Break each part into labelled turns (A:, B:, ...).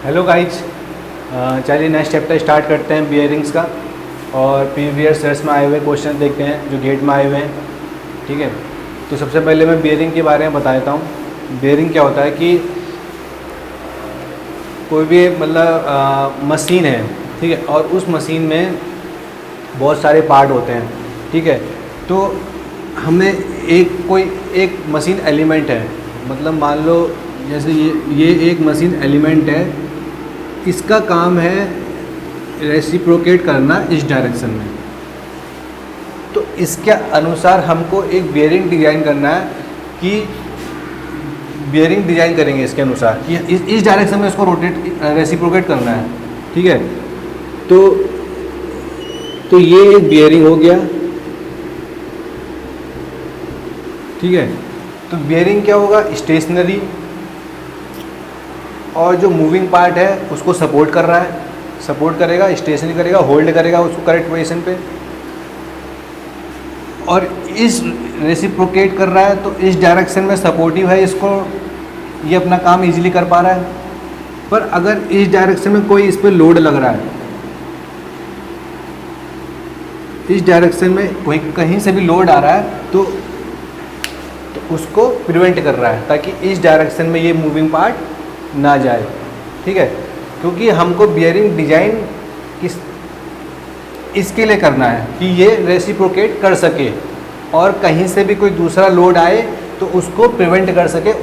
A: Hello guys, चलिए next chapter start करते हैं बियरिंग्स का। और प्रीवियस ईयर्स में आए हुए क्वेश्चन देखते हैं जो गेट में आए हुए हैं। ठीक है, तो सबसे पहले मैं बियरिंग के बारे में बता देता हूँ। बियरिंग क्या होता है कि कोई भी मतलब मशीन है, ठीक है, और उस मशीन में बहुत सारे पार्ट होते हैं। ठीक है, तो हमने कोई एक मशीन एलिमेंट है, मतलब मान लो जैसे ये एक मशीन एलिमेंट है, इसका काम है रेसिप्रोकेट करना इस डायरेक्शन में। तो इसके अनुसार हमको एक बियरिंग डिज़ाइन करना है कि बियरिंग डिज़ाइन करेंगे इसके अनुसार कि इस डायरेक्शन में इसको रेसिप्रोकेट करना है। ठीक है, तो ये एक बियरिंग हो गया। ठीक है, तो बियरिंग क्या होगा, स्टेशनरी, और जो मूविंग पार्ट है उसको सपोर्ट कर रहा है, सपोर्ट करेगा, स्टेशनरी करेगा, होल्ड करेगा उसको करेक्ट पोजीशन पे, और इस रेसिप्रोकेट कर रहा है तो इस डायरेक्शन में सपोर्टिव है, इसको ये अपना काम इजीली कर पा रहा है। पर अगर इस डायरेक्शन में कोई इस पर लोड लग रहा है, इस डायरेक्शन में कोई कहीं से भी लोड आ रहा है तो उसको प्रिवेंट कर रहा है ताकि इस डायरेक्शन में ये मूविंग पार्ट ना जाए। ठीक है, क्योंकि हमको बियरिंग डिजाइन इसके लिए करना है कि ये रेसिप्रोकेट कर सके और कहीं से भी कोई दूसरा लोड आए तो उसको प्रिवेंट कर सके।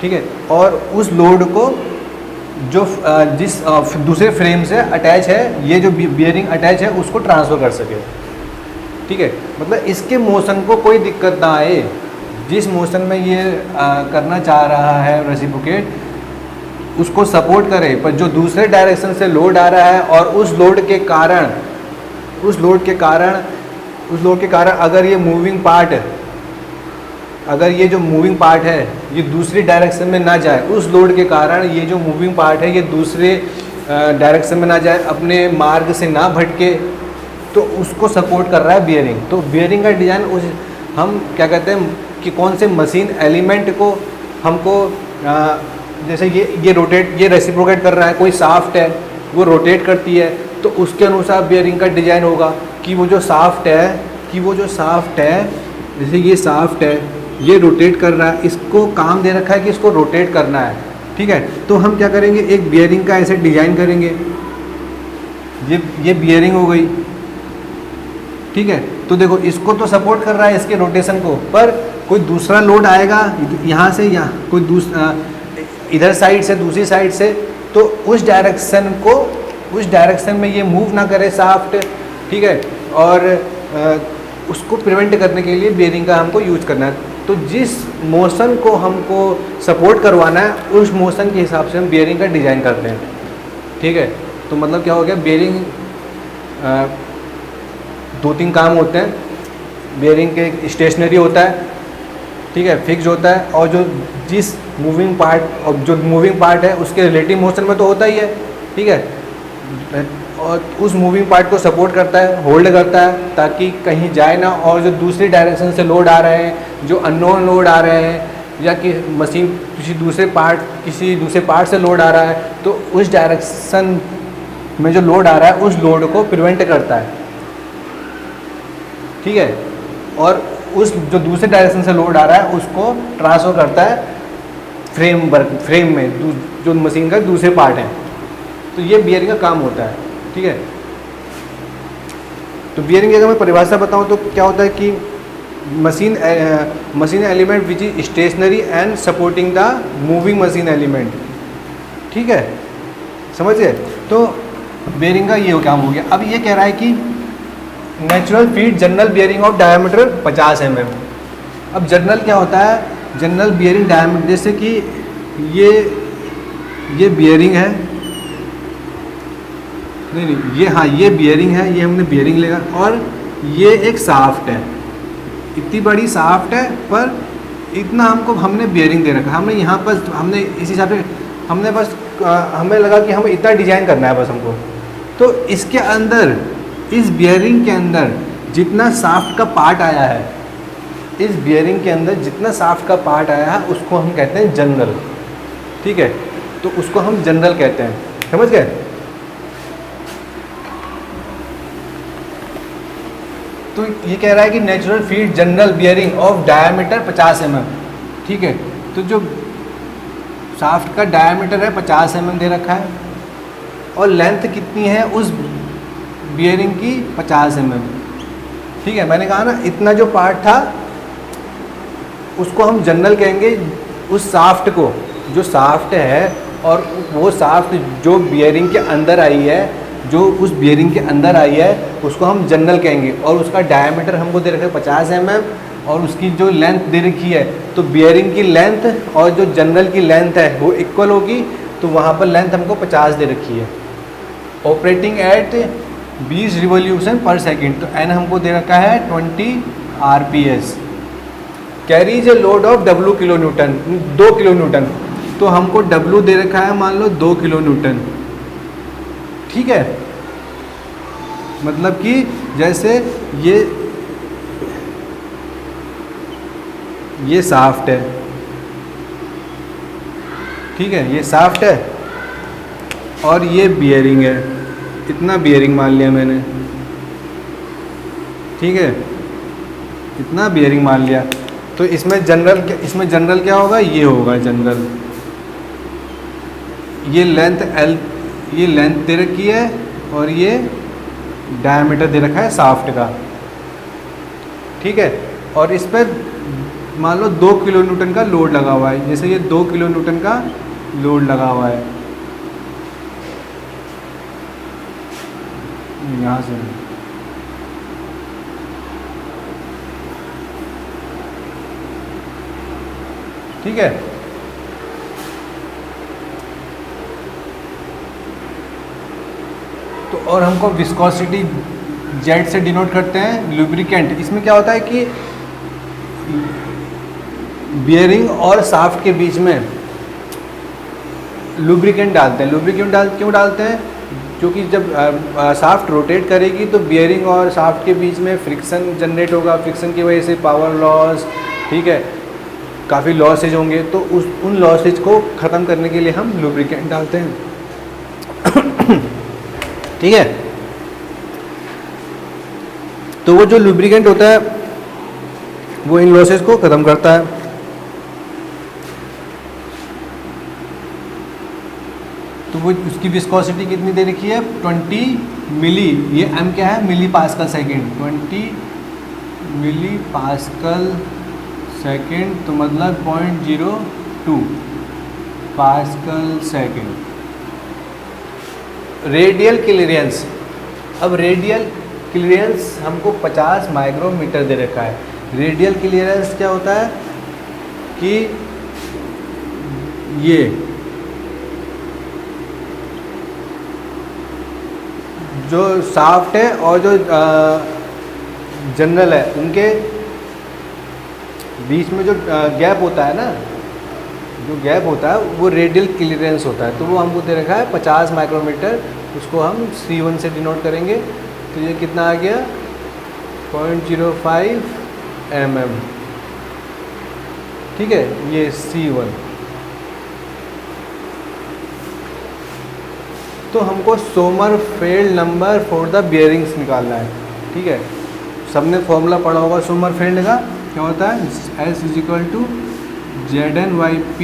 A: ठीक है, और उस लोड को जो जिस दूसरे फ्रेम से अटैच है, ये जो बियरिंग अटैच है उसको ट्रांसफ़र कर सके। ठीक है, मतलब इसके मोशन को कोई दिक्कत ना आए, जिस मोशन में ये करना चाह रहा है रेसिप्रोकेट उसको सपोर्ट करे, पर जो दूसरे डायरेक्शन से लोड आ रहा है और उस लोड के कारण अगर ये मूविंग पार्ट, अगर ये जो मूविंग पार्ट है ये दूसरी डायरेक्शन में ना जाए, उस लोड के कारण ये जो मूविंग पार्ट है ये दूसरे डायरेक्शन में ना जाए, अपने मार्ग से ना भटके, तो उसको सपोर्ट कर रहा है बियरिंग। तो बियरिंग का डिज़ाइन हम क्या कहते हैं कि कौन से मशीन एलिमेंट को हमको जैसे ये रेसिप्रोकेट कर रहा है, कोई शाफ्ट है वो रोटेट करती है, तो उसके अनुसार बियरिंग का डिज़ाइन होगा कि वो जो शाफ्ट है जैसे ये शाफ्ट है, ये रोटेट कर रहा है, इसको काम दे रखा है कि इसको रोटेट करना है। ठीक है, तो हम क्या करेंगे, एक बियरिंग का ऐसे डिज़ाइन करेंगे। ये बियरिंग हो गई। ठीक है, तो देखो इसको तो सपोर्ट कर रहा है इसके रोटेशन को, पर कोई दूसरा लोड आएगा यहाँ से, यहाँ कोई दूसरा इधर साइड से, दूसरी साइड से, तो उस डायरेक्शन में ये मूव ना करे शाफ्ट। ठीक है, और उसको प्रिवेंट करने के लिए बियरिंग का हमको यूज करना है। तो जिस मोशन को हमको सपोर्ट करवाना है उस मोशन के हिसाब से हम बियरिंग का डिज़ाइन करते हैं। ठीक है, तो मतलब क्या हो गया, बियरिंग दो तीन काम होते हैं। बियरिंग के स्टेशनरी होता है, ठीक है, फिक्स होता है, और जिस मूविंग पार्ट है उसके रिलेटिव मोशन में तो होता ही है। ठीक है, और उस मूविंग पार्ट को सपोर्ट करता है, होल्ड करता है ताकि कहीं जाए ना, और जो दूसरी डायरेक्शन से लोड आ रहे हैं, जो अननोन लोड आ रहे हैं, या कि मशीन किसी दूसरे पार्ट से लोड आ रहा है, तो उस डायरेक्शन में जो लोड आ रहा है उस लोड को प्रिवेंट करता है। ठीक है, और उस जो दूसरे डायरेक्शन से लोड आ रहा है उसको ट्रांसफ़र करता है फ्रेम में, जो मशीन का दूसरे पार्ट है। तो ये बियरिंग का काम होता है। ठीक है, तो बियरिंग की अगर मैं परिभाषा बताऊं तो क्या होता है कि machine element which is stationary and supporting the moving machine element. ठीक है, समझिए, तो बियरिंग का ये काम हो गया। अब ये कह रहा है कि natural feet general bearing of diameter 50 mm। अब जनरल क्या होता है, जनरल बियरिंग डायमीटर, जैसे कि ये बियरिंग है, ये बियरिंग है, ये हमने बियरिंग लेगा, और ये एक शाफ्ट है, इतनी बड़ी शाफ्ट है, पर इतना हमने बियरिंग दे रखा है। हमने यहाँ पर हमने इस हिसाब से हमें लगा कि हमें इतना डिजाइन करना है बस हमको। तो इसके अंदर, इस बियरिंग के अंदर जितना शाफ्ट का पार्ट आया है, इस बियरिंग के अंदर जितना शाफ्ट का पार्ट आया है उसको हम कहते हैं जनरल। ठीक है, तो उसको हम जनरल कहते हैं, समझ गए। तो ये कह रहा है कि natural feed general bearing of diameter 50 mm, ठीक है। तो जो शाफ्ट का डायमीटर है 50 mm दे रखा है और लेंथ कितनी है उस बियरिंग की 50 mm, ठीक है। मैंने कहा ना इतना जो पार्ट था उसको हम जनरल कहेंगे, उस शाफ्ट को, जो शाफ्ट है और वो शाफ्ट जो बियरिंग के अंदर आई है, जो उस बियरिंग के अंदर आई है उसको हम जनरल कहेंगे। और उसका डायमीटर हमको दे रखा है 50 mm और उसकी जो लेंथ दे रखी है, तो बियरिंग की लेंथ और जो जनरल की लेंथ है वो इक्वल होगी, तो वहाँ पर लेंथ हमको 50 दे रखी है। Operating eight 20 revolution per second, तो एन हमको दे रखा है 20 RPS। Carries a load of W kilo Newton, 2 kilo Newton, तो हमको W दे रखा है मान लो 2 किलो न्यूटन, ठीक है। मतलब कि जैसे ये शाफ्ट है, ठीक है, ये शाफ्ट है और ये बियरिंग है, इतना बियरिंग मान लिया मैंने, ठीक है, इतना बियरिंग मान लिया। तो इसमें जनरल क्या होगा, ये होगा जनरल। ये लेंथ L, ये लेंथ दे रखी है और ये डायमीटर दे रखा है शाफ्ट का, ठीक है। और इस पर मान लो 2 किलो न्यूटन का लोड लगा हुआ है, जैसे ये 2 किलो न्यूटन का लोड लगा हुआ है यहाँ से, ठीक है। तो और हमको विस्कोसिटी जेड से डिनोट करते हैं, लुब्रिकेंट। इसमें क्या होता है कि बियरिंग और शाफ्ट के बीच में लुब्रिकेंट डालते हैं। लुब्रिकेंट क्यों डालते हैं, क्योंकि जब शाफ्ट रोटेट करेगी तो बियरिंग और शाफ्ट के बीच में फ्रिक्शन जनरेट होगा, फ्रिक्शन की वजह से पावर लॉस, ठीक है, काफ़ी लॉसेज होंगे, तो उन लॉसेज को ख़त्म करने के लिए हम लुब्रिकेंट डालते हैं ठीक है। तो वो जो लुब्रिकेंट होता है वो इन लॉसेज को ख़त्म करता है। तो वो उसकी विस्कोसिटी कितनी दे रखी है, 20 मिली, ये m क्या है, मिली पास्कल सेकेंड, 20 मिली पास्कल सेकेंड, तो मतलब 0.02 पास्कल सेकेंड। रेडियल क्लियरेंस, अब रेडियल क्लियरेंस हमको 50 माइक्रोमीटर दे रखा है। रेडियल क्लियरेंस क्या होता है कि ये जो शाफ्ट है और जो जनरल है उनके बीच में जो गैप होता है ना, जो गैप होता है वो रेडियल क्लियरेंस होता है। तो वो हमको दे रखा है 50 माइक्रोमीटर, उसको हम C1 से डिनोट करेंगे। तो ये कितना आ गया, 0.05 mm, ठीक है, ये C1। तो हमको Sommerfeld number for the bearings निकालना है, ठीक है। सबने फॉर्मूला पढ़ा होगा सोमरफेल्ड का, क्या होता है, S = ZN/P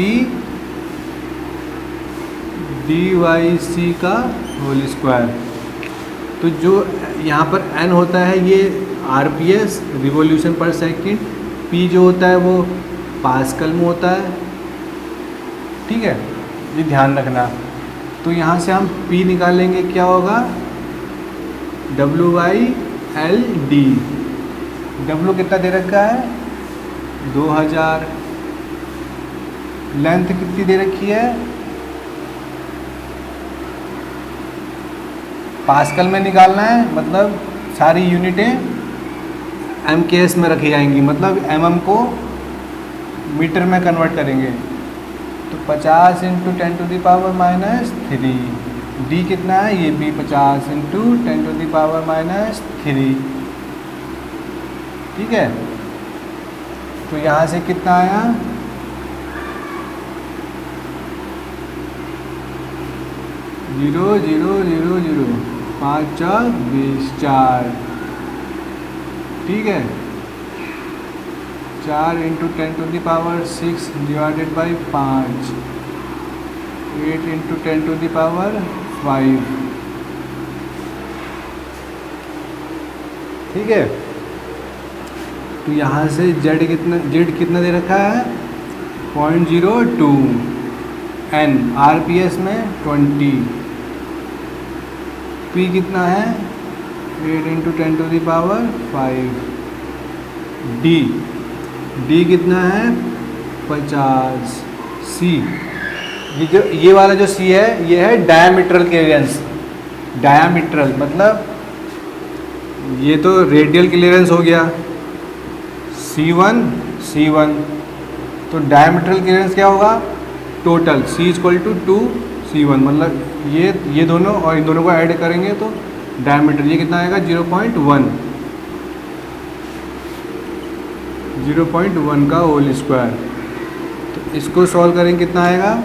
A: dy/c का होल स्क्वायर। तो जो यहाँ पर n होता है ये RPS, revolution per second, P जो होता है वो पास्कल में होता है, ठीक है, ये ध्यान रखना। तो यहाँ से हम P निकालेंगे, क्या होगा, W/LD। W कितना दे रखा है, 2000। लेंथ कितनी दे रखी है, पास्कल में निकालना है, मतलब सारी यूनिटें MKS में रखी जाएंगी, मतलब mm को मीटर में कन्वर्ट करेंगे। तो 50 × 10⁻³ D कितना है, ये भी 50 × 10⁻³ ठीक है। तो यहाँ से कितना आया, 0.000 5 4 20 4, ठीक है। 4 × 10⁻6 डिवाइडेड बाई 5, 8 × 10⁵ ठीक है। तो यहाँ से z कितना दे रखा है 0.02, n RPS में 20, p कितना है 8 × 10⁵, d कितना है 50, c ये वाला जो c है ये है डायमीट्रल क्लियरेंस। डायमीट्रल मतलब ये तो रेडियल क्लियरेंस हो गया C1, तो डायमीट्रल क्लियरेंस क्या होगा टोटल C = 2C1, मतलब ये दोनों और इन दोनों को ऐड करेंगे तो डायमीटर ये कितना आएगा 0.1 का होल स्क्वायर। तो इसको सॉल्व करेंगे कितना आएगा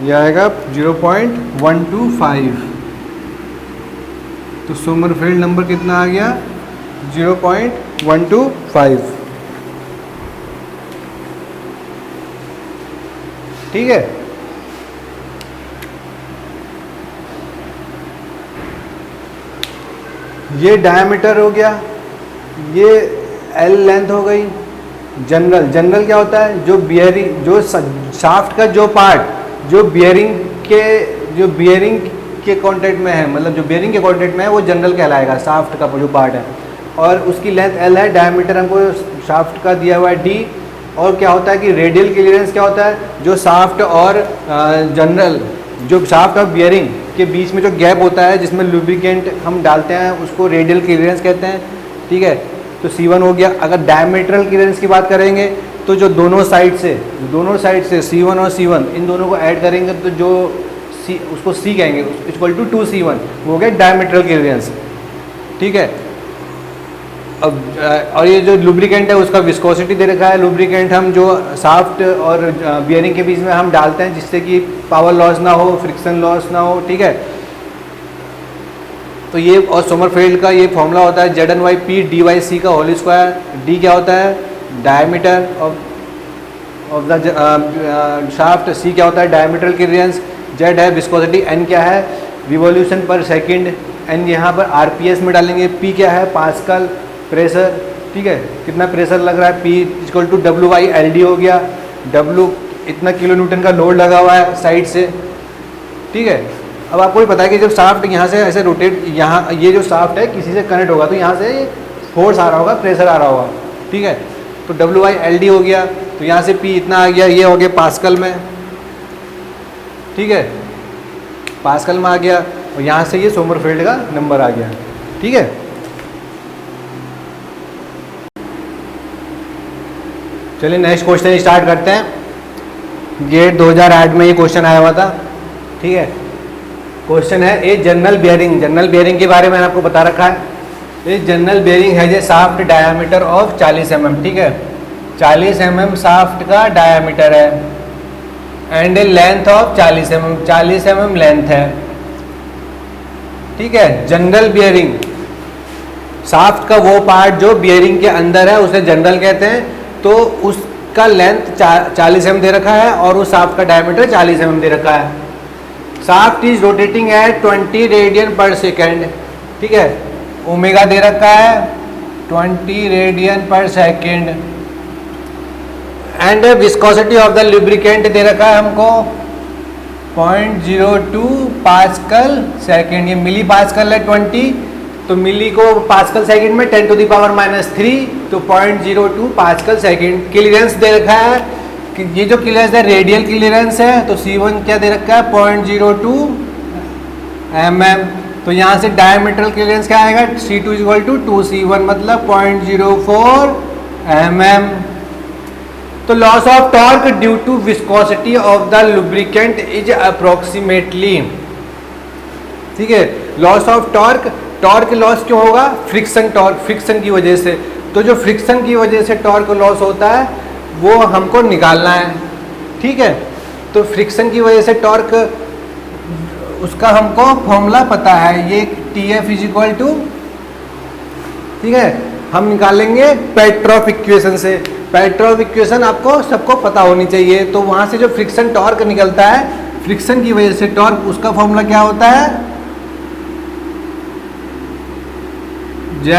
A: ये आएगा 0.125। तो सोमरफेल्ड नंबर कितना आ गया 0.125, ठीक है। ये डायमीटर हो गया, ये L लेंथ हो गई। जनरल क्या होता है जो बियरिंग जो शाफ्ट का जो पार्ट जो बियरिंग के कांटेक्ट में है, मतलब जो बियरिंग के कांटेक्ट में है वो जनरल कहलाएगा, शाफ्ट का जो पार्ट है। और उसकी लेंथ L है, डायमीटर हमको शाफ्ट का दिया हुआ है D। और क्या होता है कि रेडियल क्लियरेंस क्या होता है जो शाफ्ट और जनरल जो शाफ्ट और बियरिंग के बीच में जो गैप होता है जिसमें लुब्रिकेंट हम डालते हैं उसको रेडियल क्लियरेंस कहते हैं, ठीक है। तो C1 हो गया। अगर डायमीट्रल क्लियरेंस की बात करेंगे तो जो दोनों साइड से C1 और C1 इन दोनों को ऐड करेंगे तो जो उसको C कहेंगे = 2C1, वो हो गया डायमीट्रल क्लियरेंस, ठीक है। अब और ये जो लुब्रिकेंट है उसका विस्कोसिटी दे रखा है। लुब्रिकेंट हम जो शाफ्ट और बियरिंग के बीच में हम डालते हैं जिससे कि पावर लॉस ना हो, फ्रिक्शन लॉस ना हो, ठीक है। तो ये और सोमरफेल्ड का ये फॉर्मूला होता है ZnYP dy/c का होल स्क्वायर। D क्या होता है diameter of the shaft, C क्या होता है डायमीट्रल क्लियरेंस, Z है विस्कोसिटी, N क्या है रिवॉल्यूशन पर सेकंड, N यहाँ पर RPS में डालेंगे, P क्या है पास्कल प्रेशर, ठीक है। कितना प्रेशर लग रहा है P = W/LD हो गया। W इतना किलो न्यूटन का लोड लगा हुआ है साइड से, ठीक है। अब आपको भी पता है कि जब शाफ्ट यहाँ से ऐसे रोटेट, यहाँ ये जो शाफ्ट है किसी से कनेक्ट होगा तो यहाँ से फोर्स आ रहा होगा, प्रेशर आ रहा होगा, ठीक है। तो W/LD हो गया। तो यहाँ से P इतना आ गया, ये हो गया पास्कल में, ठीक है, पास्कल में आ गया। और यहाँ से ये सोमरफेल्ड का नंबर आ गया, ठीक है। चलिए नेक्स्ट क्वेश्चन स्टार्ट करते हैं। गेट 2008 में ये क्वेश्चन आया हुआ था, ठीक है। क्वेश्चन है ए जनरल बियरिंग के बारे में मैंने आपको बता रखा है। ये जनरल बियरिंग है जे शाफ्ट डायमीटर ऑफ 40 mm, ठीक है। 40 mm शाफ्ट का डायमीटर है and length of 40 mm length है, ठीक है। जनरल बियरिंग शाफ्ट का वो पार्ट जो बियरिंग के अंदर है उसे जनरल कहते हैं। तो उसका लेंथ 40 mm दे रखा है और उस शाफ्ट का डायमीटर 40 mm दे रखा है। Shaft is rotating at 20 radian per second, ठीक है। ओमेगा दे रखा है 20 radian per second and viscosity of the lubricant दे रखा है हमको 0.02 पास्कल सेकेंड। ये मिली पास्कल है 20, तो मिली को पास्कल सेकेंड में 10⁻³ तो 0.02 पास्कल सेकेंड। क्लियरेंस दे रखा है कि ये जो क्लियरेंस है रेडियल क्लियरेंस है, तो C1 क्या दे रखा है 0.02 mm। तो यहाँ से डायमीट्रल क्लियरेंस क्या आएगा C2 = 2C1 मतलब 0.04 mm। तो loss of torque due to viscosity of the lubricant is approximately, ठीक है। Loss of torque, torque loss क्यों होगा? फ्रिक्शन टॉर्क, फ्रिक्शन की वजह से। तो जो फ्रिक्शन की वजह से टॉर्क लॉस होता है वो हमको निकालना है, ठीक है। तो फ्रिक्शन की वजह से टॉर्क, उसका हमको फॉर्मूला पता है, ये TF इज इक्वल टू, ठीक है, हम निकालेंगे पेट्रोफ इक्वेशन से। पेट्रोफ इक्वेशन आपको सबको पता होनी चाहिए। तो वहां से जो फ्रिक्शन टॉर्क निकलता है, फ्रिक्शन की वजह से टॉर्क, उसका फॉर्मूला क्या होता है? Z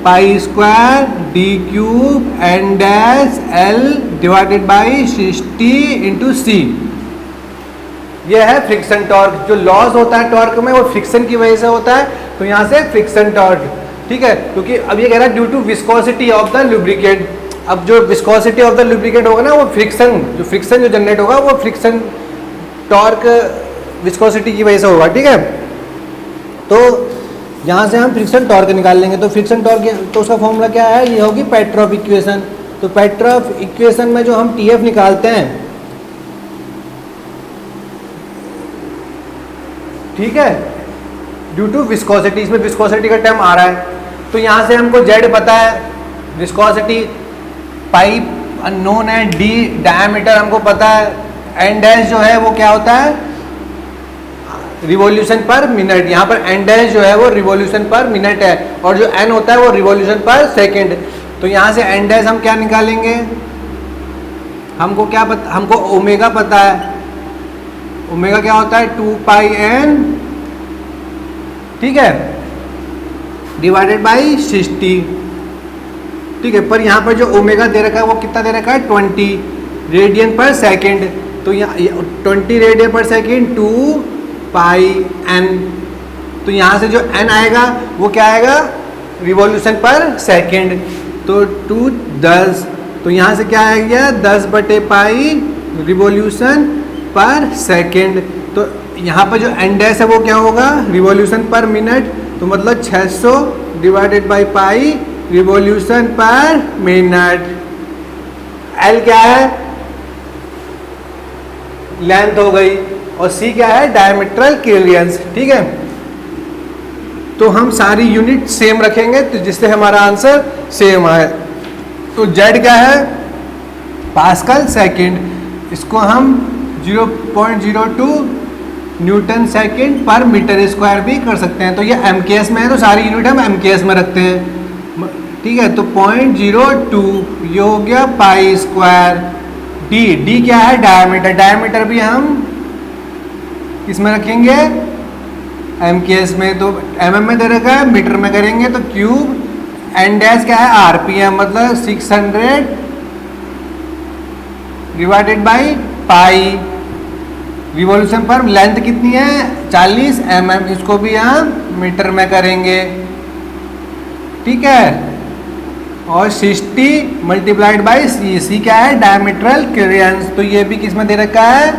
A: pi square D cube N dash L divided by 60 into C। यह है फ्रिक्शन टॉर्क। जो लॉस होता है टॉर्क में वो फ्रिक्शन की वजह से होता है, तो यहाँ से फ्रिक्शन टॉर्क, ठीक है। क्योंकि अब ये कह रहा है due to viscosity of the lubricant. अब जो विस्कोसिटी ऑफ द लुब्रिकेंट होगा ना, वो फ्रिक्शन, जो फ्रिक्शन जो जनरेट होगा वो फ्रिक्शन टॉर्क विस्कोसिटी की वजह से होगा, ठीक है। तो यहाँ से हम फ्रिक्शन टॉर्क निकाल लेंगे। तो फ्रिक्शन टॉर्क, तो उसका फॉर्मूला क्या है? ये होगी पेट्रोफ इक्वेशन। तो पेट्रोफ इक्वेशन में जो हम TF निकालते हैं, ठीक है, ड्यू टू विस्कोसिटी, इसमें विस्कोसिटी का टर्म आ रहा है। तो यहाँ से हमको Z पता है, विस्कोसिटी, पाइप अननोन है, D डायमीटर हमको पता है, एन डैश जो है वो क्या होता है? रिवॉल्यूशन पर मिनट। यहाँ पर एन डैश जो है वो रिवॉल्यूशन पर मिनट है, और जो N होता है वो रिवॉल्यूशन पर सेकंड। तो यहाँ से एन डैश हम क्या निकालेंगे? हमको क्या पता? हमको ओमेगा पता है। ओमेगा क्या होता है? 2 पाई n, ठीक है, डिवाइडेड बाई 60, ठीक है। पर यहाँ पर जो ओमेगा दे रखा है वो कितना दे रखा है? 20 रेडियन पर सेकेंड। तो यहाँ 20 रेडियन पर सेकेंड 2 पाई n। तो यहाँ से जो n आएगा वो क्या आएगा? रिवॉल्यूशन पर सेकेंड। तो 2 10, तो यहाँ से क्या आएगा? 10 बटे पाई रिवॉल्यूशन पर सेकेंड। तो यहाँ पर जो n डैश है वो क्या होगा? रिवॉल्यूशन पर मिनट। तो मतलब 600 डिवाइडेड बाई पाई रिवॉल्यूशन पर मिनट। L क्या है? लेंथ हो गई, और C क्या है? डायमीट्रल क्लियरेंस, ठीक है। तो हम सारी यूनिट सेम रखेंगे, तो जिससे हमारा आंसर सेम आए। तो Z क्या है? Pascal second. इसको हम 0.02 न्यूटन सेकंड पर मीटर स्क्वायर भी कर सकते हैं। तो ये MKS में है, तो सारी यूनिट हम MKS में रखते हैं, ठीक है। तो 0.02 ये हो गया पाई स्क्वायर। D क्या है? डायमीटर। डायमीटर भी हम किसमें रखेंगे? MKS में। तो mm में दे रखा है, मीटर में करेंगे तो क्यूब। एन डैश क्या है? RPM, मतलब 600 डिवाइडेड बाई पाई रिवॉल्यूशन पर। लेंथ कितनी है? 40 mm। इसको भी हम मीटर में करेंगे, ठीक है। और 60 मल्टीप्लाइड बाई C क्या है? डायमीट्रल क्लियरेंस। तो ये भी किस में दे रखा है?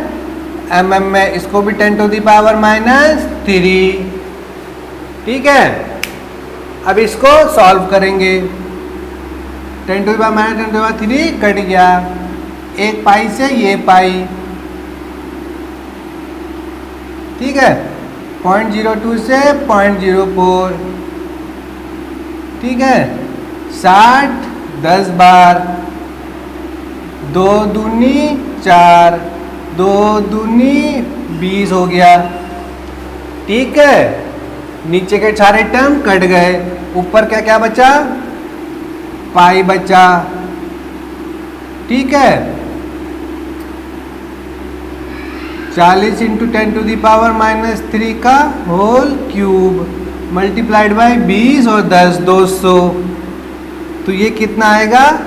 A: mm में। इसको भी 10 टू द पावर -3, ठीक है। अब इसको सॉल्व करेंगे। 10 to the power -10 to the power 3 cut गया, एक पाई से ये पाई, ठीक है। 0.02 से 0.04, ठीक है। 60 10 बार, 2 दूनी 4, 2 दूनी 20 हो गया, ठीक है। नीचे के सारे टर्म कट गए, ऊपर क्या क्या बचा? पाई बचा, ठीक है। 40 इंटू 10 टू द पावर -3 का होल क्यूब मल्टीप्लाइड बाई 20 और 10 200। तो ये कितना आएगा?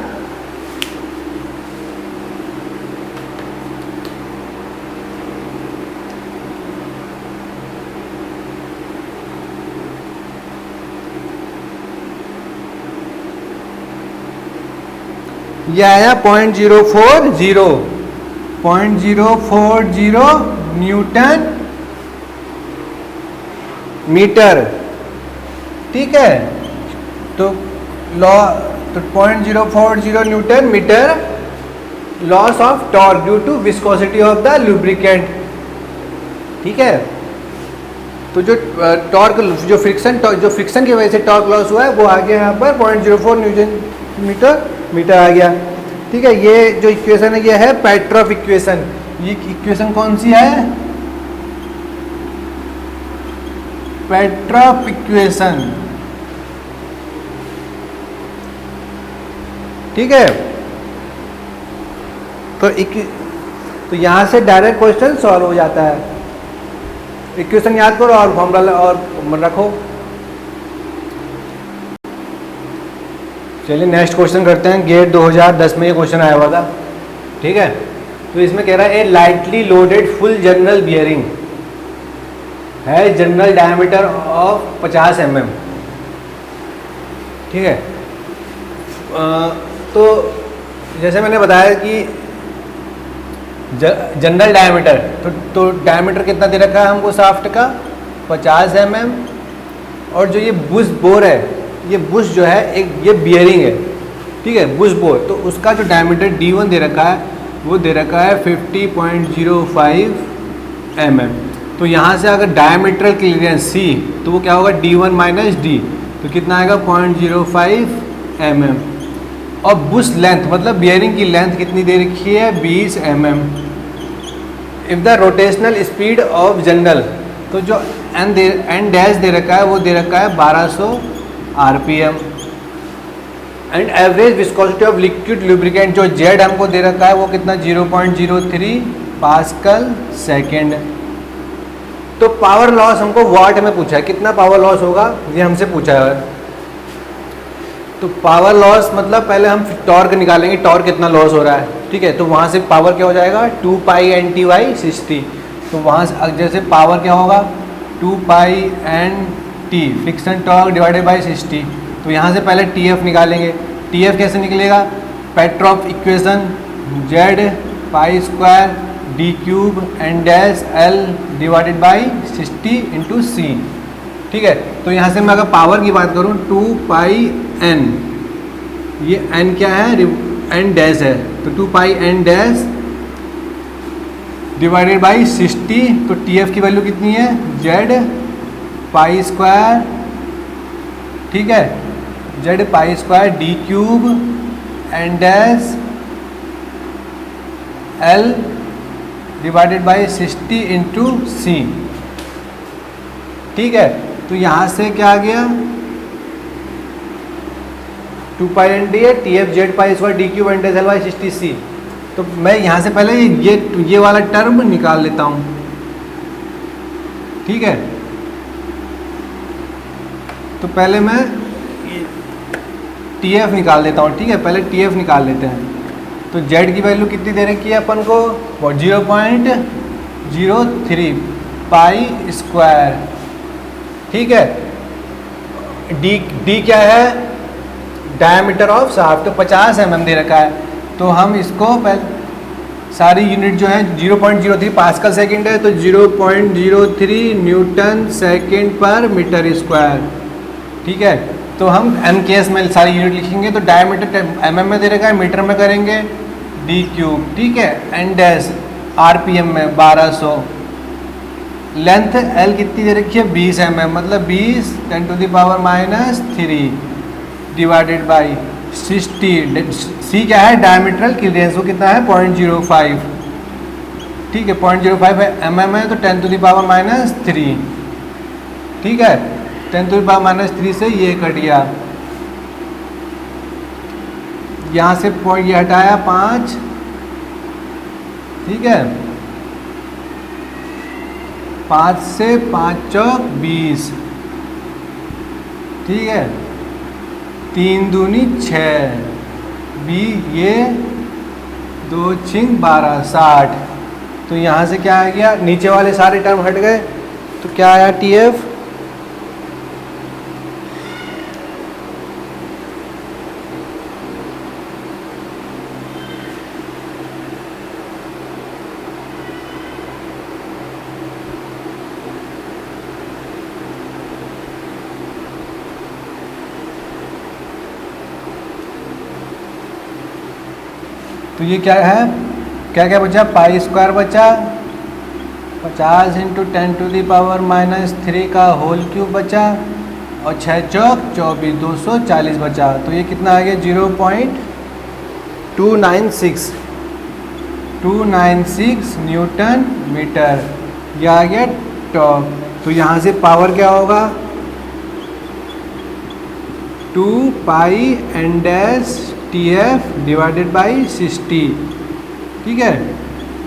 A: यह आया 0.040 न्यूटन मीटर, ठीक है। तो 0.040 newton metre loss of torque due to viscosity of the lubricant. ठीक है, तो जो टॉर्क जो फ्रिक्शन की वजह से टॉर्क लॉस हुआ है वो आ गया यहाँ पर 0.04 न्यूटन मीटर आ गया। ठीक है, ये जो इक्वेशन है ये है पेट्रोफ इक्वेशन। ये इक्वेशन कौन सी है? पेट्रोफ इक्वेशन। ठीक है, तो यहां से डायरेक्ट क्वेश्चन सॉल्व हो जाता है। इक्वेशन याद करो और फॉर्मूला और रखो। चलिए नेक्स्ट क्वेश्चन करते हैं। गेट 2010 में ये क्वेश्चन आया हुआ था। ठीक है, तो इसमें कह रहा है a lightly loaded full journal bearing है जनरल डायमीटर ऑफ 50 mm। ठीक है, तो जैसे मैंने बताया कि जनरल डायमीटर, तो डायमीटर कितना दे रखा है हमको शाफ्ट का 50 mm। और जो ये बुश बोर है, ये बुश जो है एक ये बियरिंग है। ठीक है, बुश बोर, तो उसका जो डायमीटर D1 दे रखा है वो दे रखा है 50.05 mm। तो यहाँ से अगर डायमीटरल क्लियरेंस C तो वो क्या होगा D1 माइनस D, तो कितना आएगा 0.05 mm। और बुश लेंथ मतलब बियरिंग की लेंथ कितनी दे रखी है 20 mm। If the rotational speed of general, तो जो एन डैश दे रखा है वो दे रखा है 1200 RPM। And average viscosity of liquid lubricant जो जेड हमको दे रखा है वो कितना 0.03 पास्कल सेकेंड। तो पावर लॉस हमको वाट में पूछा है, कितना पावर लॉस होगा ये हमसे पूछा है। तो पावर लॉस मतलब पहले हम टॉर्क निकालेंगे, टॉर्क कितना लॉस हो रहा है। ठीक है, तो वहाँ से पावर क्या हो जाएगा 2 पाई NT/60। तो वहाँ से जैसे पावर क्या होगा 2 पाई NT friction torque divided by 60। तो यहाँ से पहले TF निकालेंगे। TF कैसे निकलेगा? Petroff equation Z pi square D cube N dash L divided by 60 into C। ठीक है, तो यहाँ से मैं अगर पावर की बात करूँ 2 पाई N, ये N क्या है N डैश है, तो 2 पाई N डैश डिवाइडेड बाई 60। तो TF की वैल्यू कितनी है Z पाई स्क्वायर। ठीक है, Z pi square D cube N dash L divided by 60 into C। ठीक है, तो यहाँ से क्या आ गया 2 पाई NT है, TF Z pi square D cube N dash L by 60 C। तो मैं यहाँ से पहले ये वाला टर्म निकाल लेता हूँ। ठीक है, तो पहले मैं TF निकाल देता हूँ। ठीक है, पहले TF निकाल लेते हैं। तो Z की वैल्यू कितनी दे रखी है अपन को 0.03 पाई स्क्वायर। ठीक है, D क्या है डायमीटर ऑफ शाफ्ट, तो 50 mm दे रखा है। तो हम इसको पहले सारी यूनिट जो है 0.03 पास्कल सेकेंड है, तो 0.03 न्यूटन सेकेंड पर मीटर स्क्वायर। ठीक है, तो हम एम केस में सारी यूनिट लिखेंगे। तो डायमीटर mm में दे रखा है, मीटर में करेंगे D क्यूब। ठीक है, एन डैश RPM में 1200। लेंथ L कितनी दे रखी है 20 mm, मतलब 20 10⁻³ डिवाइडेड बाई 60। C क्या है डायमीटरल क्लियरेंस, वो कितना है 0.05। ठीक है, 0.05 mm है, तो 10⁻³ ठीक है, 10⁻³ से ये कट गया। यहाँ से पॉइंट ये हटाया 5। ठीक है, 5 से 5 चौक 20। ठीक है, 3 दूनी 6, ये 2 छिंग 12 60। तो यहाँ से क्या आ गया, नीचे वाले सारे टर्म हट गए, तो क्या आया TF तो तो ये क्या है, क्या क्या बचा, पाई स्क्वायर बचा, 50 × 10⁻³ का होल क्यूब बचा, और 6 चौक 24, 240 बचा। तो ये कितना आ गया, 0.296 न्यूटन मीटर, ये आ गया टॉर्क। तो यहाँ से पावर क्या होगा, 2π(N⁻) डिवाइडेड बाई 60, ठीक है।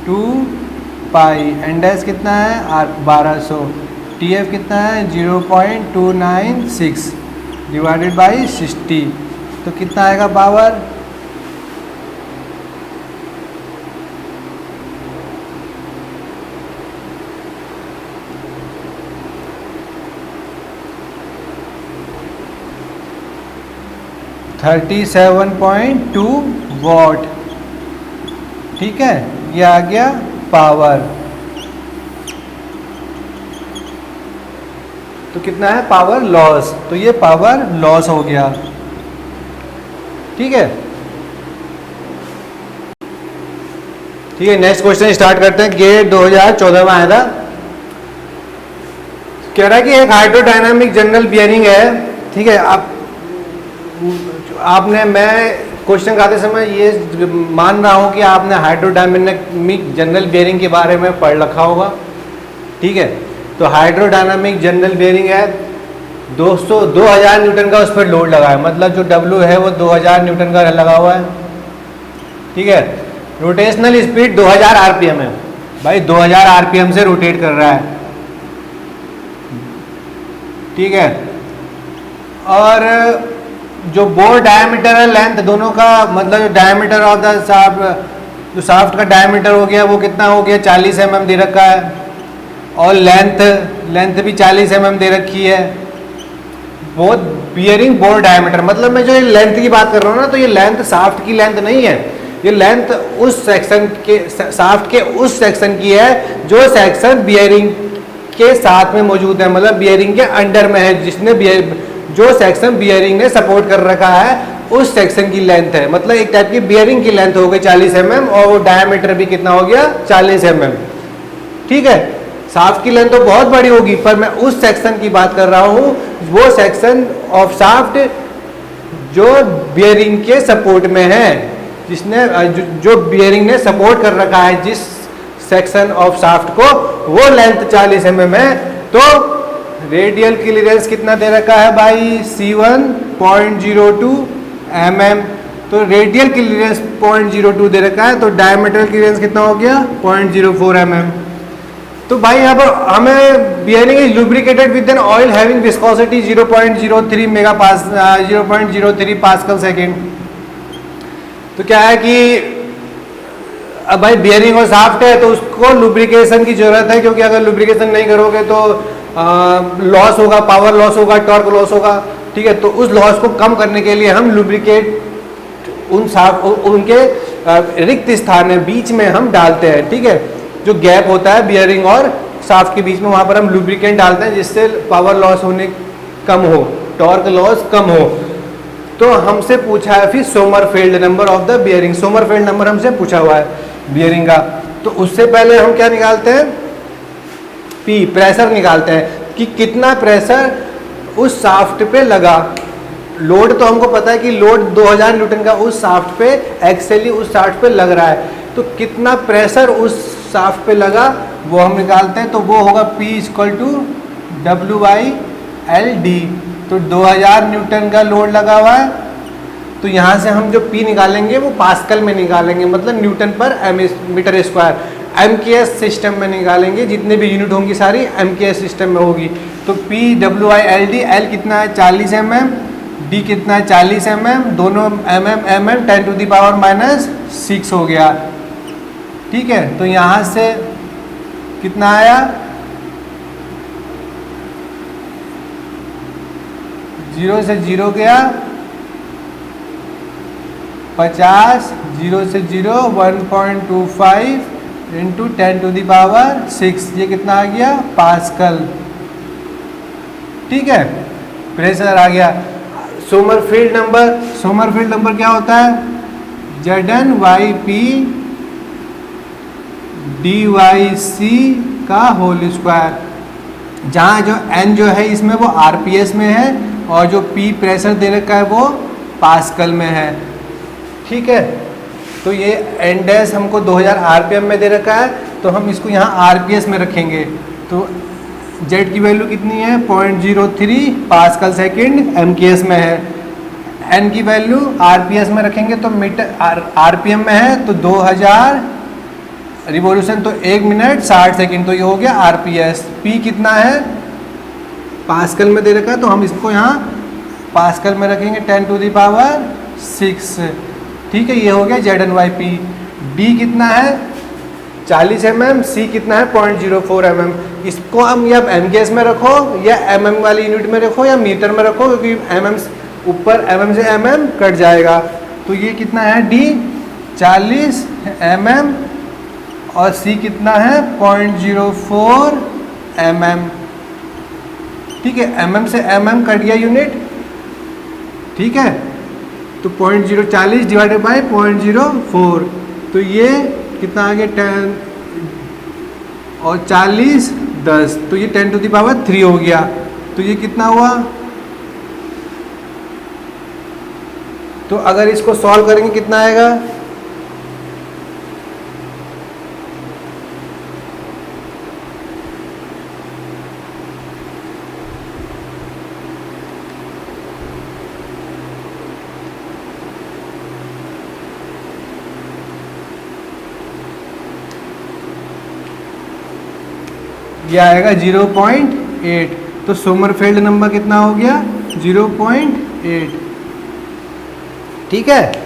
A: 2π(N⁻) कितना है 1200, TF कितना है 0.296 डिवाइडेड बाई 60, तो कितना आएगा पावर, (37.2 वॉट, ठीक है। ये आ गया पावर। तो कितना है पावर लॉस, तो ये पावर लॉस हो गया, ठीक है। ठीक है, नेक्स्ट क्वेश्चन स्टार्ट करते हैं। गेट 2014 में आया था, कह रहा है कि एक हाइड्रोडायनामिक जनरल बियरिंग है, ठीक है। आपने, मैं क्वेश्चन कराते समय ये मान रहा हूँ कि आपने हाइड्रोडायनामिक जनरल बियरिंग के बारे में पढ़ रखा होगा, ठीक है। तो हाइड्रोडायनामिक जनरल बियरिंग है, 2000 न्यूटन का उस पर लोड लगा है, मतलब जो W है वो 2000 न्यूटन का लगा हुआ है, ठीक है। रोटेशनल स्पीड 2000 RPM है, भाई 2000 RPM से रोटेट कर रहा है, ठीक है। और जो बोर डायमीटर है, लेंथ दोनों का, मतलब जो डायमीटर ऑफ द शाफ्ट, जो शाफ्ट का डायमीटर हो गया वो कितना हो गया 40 mm दे रखा है, और लेंथ भी 40 mm दे रखी है। बहुत बियरिंग बोर डायमीटर, मतलब मैं जो लेंथ की बात कर रहा हूँ ना, तो ये लेंथ शाफ्ट की लेंथ नहीं है, ये लेंथ उस सेक्शन के, शाफ्ट के उस सेक्शन की है जो सेक्शन बियरिंग के साथ में मौजूद है, मतलब बियरिंग के अंडर में है, जिसने जो सेक्शन बियरिंग ने सपोर्ट कर रखा है उस सेक्शन की लेंथ है। मतलब एक टाइप की बियरिंग की लेंथ हो गई 40 mm, और वो डायमीटर भी कितना हो गया 40 mm, ठीक है। शाफ्ट की लेंथ तो बहुत बड़ी होगी, पर मैं उस सेक्शन की बात कर रहा हूँ, वो सेक्शन ऑफ शाफ्ट जो बियरिंग के सपोर्ट में है, जिसने जो बियरिंग ने सपोर्ट कर रखा है जिस सेक्शन ऑफ शाफ्ट को, वो लेंथ 40 mm है। तो रेडियल क्लियरेंस कितना दे रखा है भाई, C1.02 mm, तो रेडियल क्लियरेंस 0.02 दे रखा है, तो डायमीटर क्लियरेंस कितना हो गया 0.04 mm। तो भाई यहाँ पर हमें bearing is lubricated with an oil having viscosity 0.03 pascal second. तो क्या है कि अब भाई बियरिंग और शाफ्ट है तो उसको लुब्रिकेशन की जरूरत है, क्योंकि अगर लुब्रिकेशन नहीं करोगे तो लॉस होगा, पावर लॉस होगा, टॉर्क लॉस होगा, ठीक है। तो उस लॉस को कम करने के लिए हम लुब्रिकेट उनके रिक्त स्थान में बीच में हम डालते हैं, ठीक है। जो गैप होता है बियरिंग और शाफ्ट के बीच में, वहां पर हम लुब्रिकेंट डालते हैं जिससे पावर लॉस होने कम हो, टॉर्क लॉस कम हो। तो हमसे पूछा है फिर Sommerfeld number of the bearing, Sommerfeld number हमसे पूछा हुआ है बियरिंग का। तो उससे पहले हम क्या निकालते हैं, P, प्रेशर निकालते हैं कि कितना प्रेशर उस शाफ्ट पे लगा। लोड तो हमको पता है कि लोड 2000 न्यूटन का उस शाफ्ट पे, एक्चुअली उस शाफ्ट पे लग रहा है, तो कितना प्रेशर उस शाफ्ट पे लगा वो हम निकालते हैं। तो वो होगा P = W/L/D। तो 2000 न्यूटन का लोड लगा हुआ है, तो यहाँ से हम जो P निकालेंगे वो पास्कल में निकालेंगे, मतलब न्यूटन पर मीटर स्क्वायर। MKS सिस्टम में निकालेंगे, जितने भी यूनिट होंगी सारी MKS सिस्टम में होगी। तो P W/L/D, L कितना है 40 mm, D कितना है 40 mm, दोनों mm 10⁻⁻6 हो गया, ठीक है। तो यहाँ से कितना आया 0 से 0 गया 50, 0 से 0 1.25 × 10⁻6, ये कितना आ गया पास्कल, ठीक है। प्रेशर आ गया। सोमरफेल्ड नंबर क्या होता है, ZnYP DYC का होल स्क्वायर, जहाँ जो n जो है इसमें वो RPS में है और जो P प्रेशर दे रखा है वो पास्कल में है। ठीक है, तो ये n डैश हमको 2000 RPM में दे रखा है, तो हम इसको यहाँ RPS में रखेंगे। तो Z की वैल्यू कितनी है 0.03 पास्कल सेकेंड MKS में है। n की वैल्यू RPS में रखेंगे तो मीटर RPM में है, तो 2000 रिवॉल्यूशन तो 1 मिनट 60 सेकेंड, तो ये हो गया RPS। P कितना है पास्कल में दे रखा है, तो हम इसको यहाँ पास्कल में रखेंगे 10⁶। ठीक है, ये हो गया ZnYP। D कितना है 40 mm, C कितना है 0.04 mm। इसको हम या MKS में रखो या mm वाली यूनिट में रखो या मीटर में रखो, क्योंकि mm ऊपर mm से mm कट जाएगा। तो ये कितना है D 40 mm और C कितना है 0.04 mm। ठीक है, mm से mm कट गया यूनिट। ठीक है, तो 0.040 डिवाइडेड बाय 0.04, तो ये कितना आ गया 10 और 40 10, तो ये 10⁻³ हो गया। तो ये कितना हुआ, तो अगर इसको सॉल्व करेंगे कितना आएगा, ये आएगा 0.8। तो सोमरफेल्ड नंबर कितना हो गया 0.8। ठीक है।